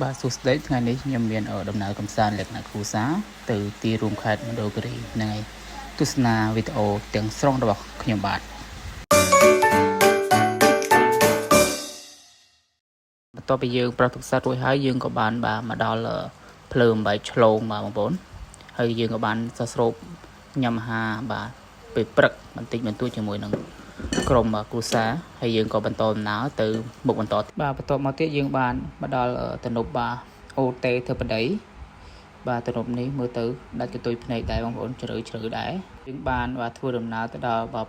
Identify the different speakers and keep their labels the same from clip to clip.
Speaker 1: បាទសួស្តីថ្ងៃនេះខ្ញុំមានដំណើរកំសាន្តលក្ខណៈគ្រួសារទៅទីរួមខេត្តមណ្ឌលគិរីហ្នឹងហើយទស្សនាវីដេអូទាំងស្រុងរបស់ខ្ញុំបាទបន្ទាប់ពីយើងប្រទស្សន៍រួចហើយយើងក៏បានបាទមកដល់ភ្លើងបែកឆ្លងបាទបងប្អូនហើយយើងក៏បានសស្រូបញ៉ាំអាហារបាទពេលព្រឹកបន្តិចបន្តួចជាមួយនឹងក្រុមគ្រួសារហើយយើងក៏បន្តដំណើរទៅមុខបន្តបាទបន្ទាប់មកទៀតយើងបានមកដល់ទំនប់បាទអូតេធ្វើបដីបាទទំនប់នេះមើលទៅដាច់កតុយភ្នែកដែរបងប្អូនជ្រៅដែរយើងបានបាទធ្វើដំណើរទៅដល់បាទ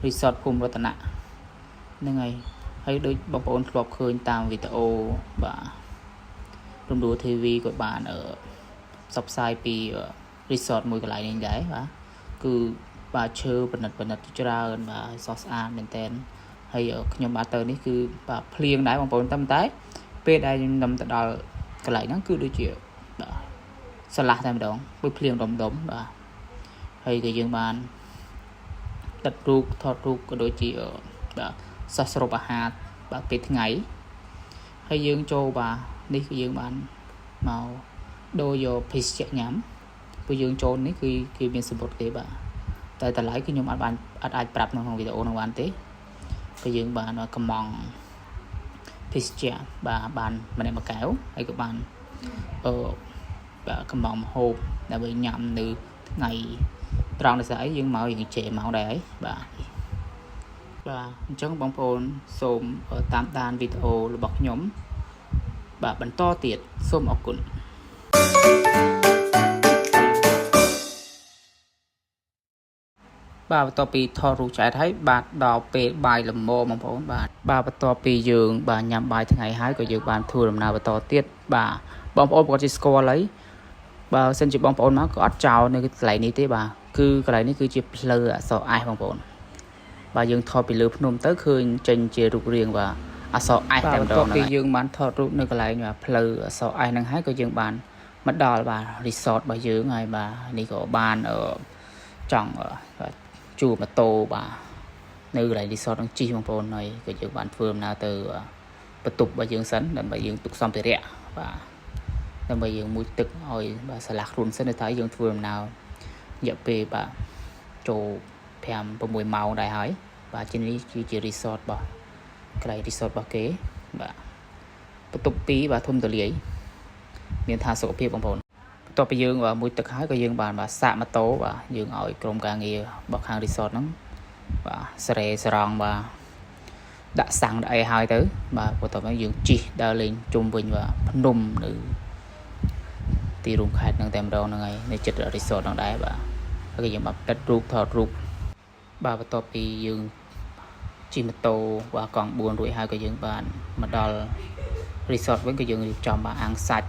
Speaker 1: resort ភូមិរតនៈហ្នឹងហើយដូចបងប្អូនធ្លាប់ឃើញតាមវីដេអូបាទរំដួល TV ក៏បានផ្សព្វផ្សាយពី resort មួយកន្លែងនេះដែរបាទគឺបាទឈើប្រណិតច្រើនបាទសស្អាតមែនតើហើយខ្ញុំបាទទៅនេះគឺបាទភ្លៀងដែរបងប្អូនតែពេលដែលខ្ញុំទៅដល់កន្លែងហ្នឹងគឺដូចជាបាទស្រឡះតែម្ដងដូចភ្លៀងដុំបាទហើយក៏យើងបានដិតរូបថតរូបក៏ដូចជាបាទសស្រូបអាហារបាទពេលថ្ងៃហើយយើងចូលបាទនេះគឺយើងបានមកដូរយកភេសជ្ជៈញ៉ាំព្រោះយើងចូលនេះគឺមានសម្បត្តិទេបាទតែតម្លៃគឺខ្ញុំអាចប្រាប់នៅក្នុងវីដេអូនោះបានទេគឺយើងបានកំងភេសជ្ជៈបាទបានម្នាក់មួយកែវហើយក៏បានបាទកំងម្ហូបដើម្បីញ៉ាំនៅថ្ងៃត្រង់នេះស្អីយើងមកយើងជេរមកដែរហើយបាទអញ្ចឹងបងប្អូនសូមតាមដានវីដេអូរបស់ខ្ញុំបាទបន្តទៀតសូមអរគុណបាទបន្ទាប់ពីថតរូបចែកហើយបាទដល់ពេលបាយល្មមបងប្អូនបាទបន្ទាប់ពីយើងបាទញ៉ាំបាយថ្ងៃហើយក៏យើងបានធ្វើដំណើរបន្តទៀតបាទបងប្អូនប្រកាសជាស្គាល់ហើយបើសិនជាបងប្អូនមកក៏អត់ចោលនៅកន្លែងនេះទេបាទគឺកន្លែងនេះគឺជាផ្លូវអក្សរ S បងប្អូនបាទយើងថតពីលើភ្នំទៅឃើញចេញជារូបរាងបាទអក្សរ S តែម្ដងហ្នឹងយើងបានថតរូបនៅកន្លែងបាទផ្លូវអក្សរ S ហ្នឹងហើយក៏យើងបានមកដល់បាទ resort របស់យើងហើយបាទនេះក៏បានចង់ជួលម៉ូតូបាទនៅកន្លែង resort ហ្នឹងជិះបងប្អូនហើយក៏យើងបានធ្វើដំណើរទៅបន្ទប់របស់យើងសិនដើម្បីយើងទុកសម្ភារៈបាទដើម្បីយើងមួយទឹកឲ្យបាទឆ្លាស់ខ្លួនសិនទៅហើយយើងធ្វើដំណើររយៈពេលបាទចូល5-6 ម៉ោងដែរហើយបាទជានេះគឺជា resort របស់កន្លែង resort របស់គេបាទបន្ទប់2បាទធំទូលាយមានថាសុខភាពបងប្អូនបន្ទាប់ពីយើងបាទមួយទឹកហើយក៏យើងបានបាទសាកម៉ូតូបាទយើងឲ្យក្រុមការងាររបស់ខាង resort ហ្នឹងបាទស្រង់បាទដាក់សាំងដាក់អីហើយទៅបាទបន្ទាប់មកយើងជិះដើរលេងជុំវិញបាទភ្នំនៅទីរួមខេត្តហ្នឹងតែម្ដងហ្នឹងហើយនៅជិត resort ហ្នឹងដែរបាទហើយក៏យើងបានដិតរូបថតរូបបាទបន្ទាប់ពីយើងជិះម៉ូតូបាទកង់4រួចហើយក៏យើងបានមកដល់ resort វិញក៏យើងរៀបចំបាទអាំងសាច់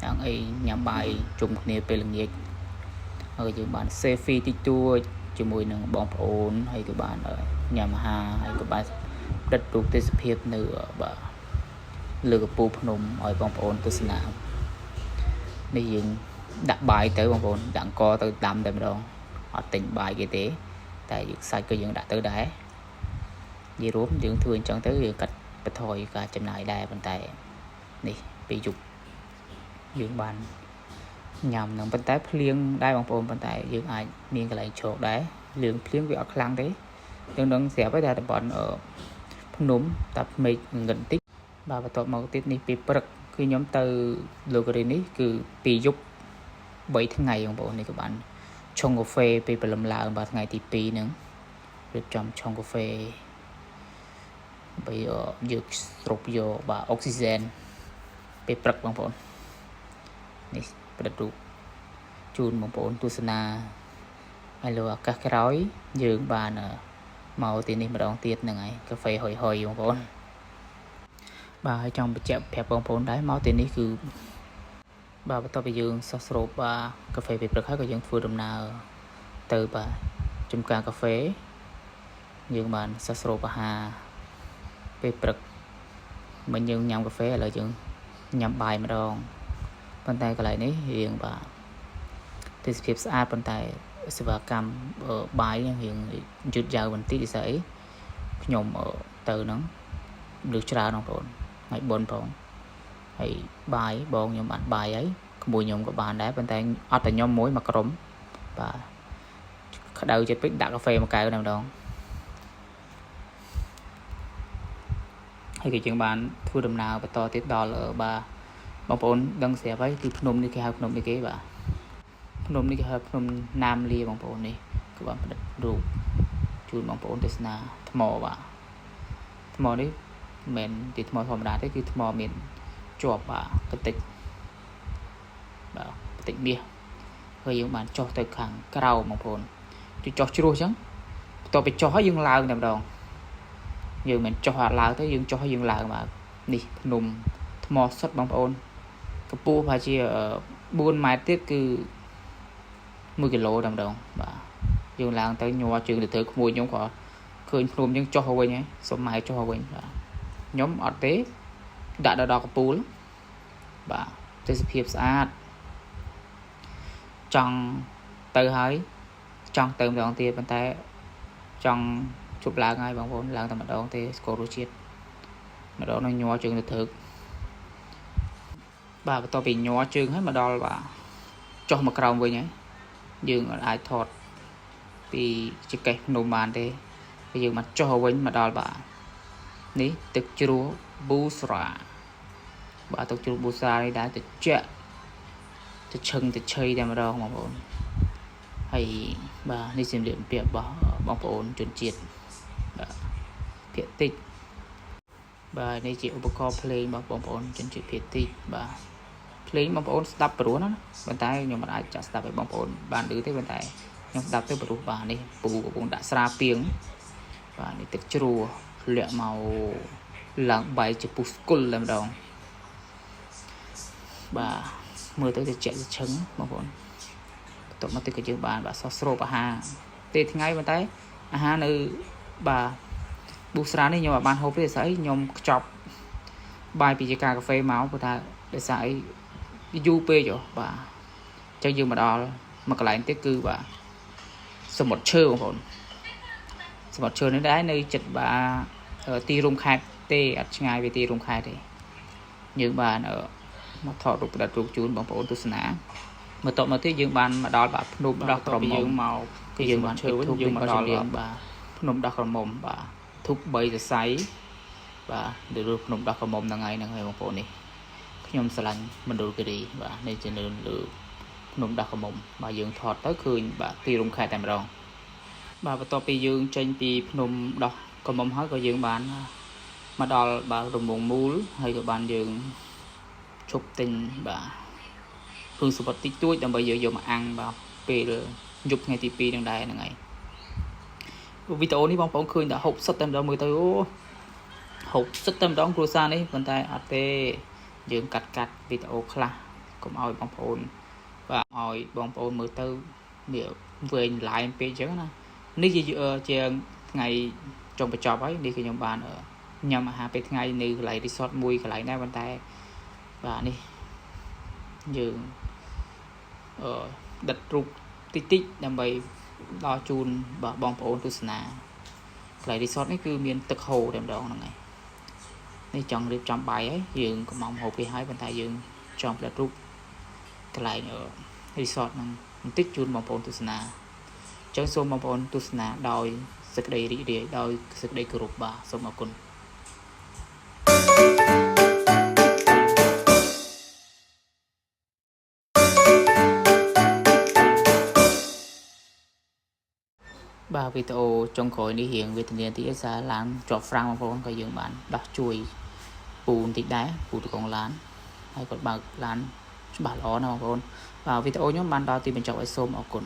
Speaker 1: អាំងអីញ៉ាំបាយជុំគ្នាពេលល្ងាចហើយយើងបាន selfie តិចតួចជាមួយនឹងបងប្អូនហើយក៏បានញ៉ាំអាហារហើយក៏បានដិតរូបទេសភាពនៅបាទលើកំពូលភ្នំឲ្យបងប្អូនទស្សនានេះយើងដាក់បាយទៅបងប្អូនដាក់អង្គទៅដាំតែម្ដងអត់ទិញបាយគេទេតែសាច់ក៏យើងដាក់ទៅដែរនិយាយរួមយើងធ្វើអញ្ចឹងទៅយើងកាត់បន្ថយការចំណាយដែរប៉ុន្តែនេះពេលយប់យើងបានញ៉ាំនឹងប៉ុន្តែភ្លៀងដែរបងប្អូនប៉ុន្តែយើងអាចមានកន្លែងឈរដែរភ្លៀងវាអត់ខ្លាំងទេយើងនឹងស្រាប់ហើយតែតំបន់ភ្នំតាភ្មេឃងឹតបន្តិចបាទបន្ទាប់មកទៀតនេះពេលព្រឹកគឺខ្ញុំទៅលោករីនេះគឺពីយប់3ថ្ងៃបងប្អូននេះក៏បានឆុងកាហ្វេពេលព្រលឹមឡើងបាទថ្ងៃទី2ហ្នឹងរៀបចំឆុងកាហ្វេបីយកស្រូបយកបាទអុកស៊ីហ្សែនពេលព្រឹកបងប្អូននេះផ្ដិតរូបជូនបងប្អូនទស្សនាហើយលើឱកាសក្រោយយើងបានមកទីនេះម្ដងទៀតហ្នឹងហើយកាហ្វេហុយបងប្អូនបាទហើយចង់បញ្ជាក់ប្រាប់បងប្អូនដែរមកទីនេះគឺបាទបន្ទាប់ពីយើងសោះស្រូបបាទកាហ្វេពេលព្រឹកហើយក៏យើងធ្វើដំណើរទៅបាទចំការកាហ្វេយើងបានសោះស្រូបអាហារពេលព្រឹកមិញយើងញ៉ាំកាហ្វេឥឡូវយើងញ៉ាំបាយម្ដងប៉ុន្តែកន្លែងនេះរៀងបាទទេសភាពស្អាតប៉ុន្តែសេវាកម្មបាយរៀងយឺតយ៉ាវបន្តិចស្អីខ្ញុំទៅហ្នឹងលើច្រើនបងប្អូនថ្ងៃបុណ្យផង ហើយបាយបងខ្ញុំអត់បាយអីក្មួយខ្ញុំក៏បានដែរប៉ុន្តែអត់តែខ្ញុំមួយមកក្រុមបាទក្តៅចិត្តពេកដាក់កាហ្វេមួយកែវតែម្ដងហើយក៏យើងបានធ្វើដំណើរបន្តទៀតដល់បាទបងប្អូនដឹងស្រាប់ហើយគឺភ្នំនេះគេហៅភ្នំនេះគេបាទភ្នំនេះគេហៅភ្នំណាមលាបងប្អូននេះគឺបានផ្ដិតរូបជូនបងប្អូនទស្សនាថ្មបាទថ្មនេះមិនមែនទីថ្មធម្មតាទេគឺថ្មមានជាប់បាទកតិចបាទកតិចមាសហើយយើងបានចុះទៅខាងក្រៅបងប្អូនជួយចុះជ្រោះអញ្ចឹងបន្ទាប់ពីចុះហើយយើងឡើងតែម្ដងយើងមិនចុះអត់ឡើងទេយើងចុះហើយយើងឡើងបាទនេះភ្នំថ្មសុទ្ធបងប្អូនកម្ពស់ប្រហែលជា4ម៉ែត្រទៀតគឺ1គីឡូតែម្ដងបាទយើងឡើងទៅញ័រជើងទៅធ្វើក្មួយខ្ញុំក៏ឃើញភ្នំយើងចុះទៅវិញហើយសុំម៉ែចុះទៅវិញបាទខ្ញុំអត់ទេដាក់ដល់កំពូលបាទទេសភាពស្អាតចង់ទៅហើយចង់ទៅម្ដងទៀតប៉ុន្តែចង់ជប់ឡើងហើយបងប្អូនឡើងតែម្ដងទេស្គាល់រសជាតិម្ដងនឹងញ័រជើងទៅធ្វើបាទបន្ទាប់ពីញ័រជើងហើយមកដល់បាទចុះមកក្រោមវិញហើយយើងអាចថតពីចង្កេះភ្នំបានទេហើយយើងមកចុះវិញមកដល់បាទនេះទឹកជ្រោះប៊ូស្រាបាទទឹកជ្រោះប៊ូស្រានេះដែរត្រជាក់ទៅឈឹងទៅឆៃតែម្ដងបងប្អូនហើយបាទនេះសម្លៀកបំពាក់របស់បងប្អូនជនជាតិបាទភាគតិចបាទនេះជាឧបករណ៍ភ្លេងរបស់បងប្អូនជនជាតិភាគតិចបាទភ្លេងបងប្អូនស្ដាប់ព្រោះណាប៉ុន្តែខ្ញុំមិនអាចចាក់ស្ដាប់ឲ្យបងប្អូនបានឮទេប៉ុន្តែខ្ញុំស្ដាប់ទៅព្រោះបាទនេះពូកំពុងដាក់ស្រាពីងបាទនេះទឹកជ្រោះលាក់មកឡើងបាយជាពុះស្គុលតែម្ដងបាទមើលទៅត្រជាក់ឈឹងបងប្អូនបន្ទាប់មកទៀតក៏យើងបានបាទសោះស្រូបអាហារពេលថ្ងៃប៉ុន្តែអាហារនៅបាទប៊ូស្រានេះខ្ញុំអត់បានហូបទេស្អីខ្ញុំខ្ចប់បាយពីជាកាហ្វេមកព្រោះថាដោយសារអីយូរពេកបាទអញ្ចឹងយើងមកដល់មួយកន្លែងទៀតគឺបាទសមុទ្រឈើបងប្អូនសមុទ្រឈើនេះដែរនៅចិត្តបាទទីរួមខេត្តទេអត់ឆ្ងាយពីទីរួមខេត្តទេយើងបានមកថតរូបផ្ដិតរូបជូនបងប្អូនទស្សនាមកតមកទៀតយើងបានមកដល់បាទភ្នំដោះក្រមុំយើងមកគឺយើងបានឈើវិញយើងមកដល់បាទភ្នំដោះក្រមុំបាទធុប3សរសៃបាទលើភ្នំដោះក្រមុំហ្នឹងហើយបងប្អូននេះខ្ញុំស្រឡាញ់មណ្ឌលគិរីបាទនេះជានៅលើភ្នំដោះក្រមុំបាទយើងថតទៅឃើញបាទទីរួមខេត្តតែម្ដងបាទបន្ទាប់ពីយើងចេញពីភ្នំដោះក្រមុំហើយក៏យើងបានមកដល់បាទរំងមូលហើយក៏បានយើងឈប់ទិញបាទព្រឹងសុបតិចតួចដើម្បីយើងយកមកអាំងបាទពេលយប់ថ្ងៃទី2នឹងដែរហ្នឹងហើយវីដេអូនេះបងប្អូនឃើញតែ60តែម្ដងមើលទៅអូ60តែម្ដងគ្រួសារនេះប៉ុន្តែអត់ទេយើងកាត់វីដេអូខ្លះកុំឲ្យបងប្អូនបាទឲ្យបងប្អូនមើលទៅវាវែងឡាយពេកអញ្ចឹងណានេះជាថ្ងៃចុងបញ្ចប់ហើយនេះគឺខ្ញុំបានញ៉ាំអាហារពេលថ្ងៃនៅកន្លែង resort មួយកន្លែងដែរប៉ុន្តែបាទនេះយើងដិតរូបតិចដើម្បីដល់ជូនបងប្អូនទស្សនាកន្លែង resort នេះគឺមានទឹកហូរតែម្ដងហ្នឹងហើយនេះចង់រៀបចំបាយហើយយើងកំងហូបគេហើយប៉ុន្តែយើងចង់ផ្ដិតរូបកន្លែង resort ហ្នឹងបន្តិចជូនបងប្អូនទស្សនាអញ្ចឹងសូមបងប្អូនទស្សនាដោយសេចក្តីរីករាយដោយសេចក្តីគោរពបាទសូមអរគុណបាទវីដេអូចុងក្រោយនេះរៀងវេទនាតិចឯសារឡានជាប់ហ្វ្រាំងបងប្អូនក៏យើងបានដោះជួយពូបន្តិចដែរពូតកងឡានហើយគាត់បើកឡានច្បាស់ល្អណាស់បងប្អូនបាទវីដេអូខ្ញុំបានដល់ទីបញ្ចប់ហើយសូមអរគុណ